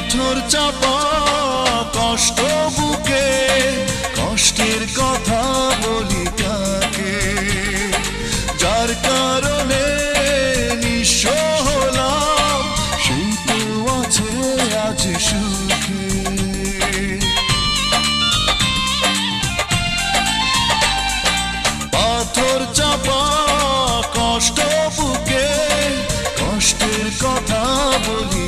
পাথর চাপা কষ্ট বুকে, কষ্টের কথা বলি কাকে, যার কারণে নিঃস্ব হলাম সেই তো আছে আজ সুখে। পাথর চাপা কষ্ট বুকে, কষ্টের কথা বলি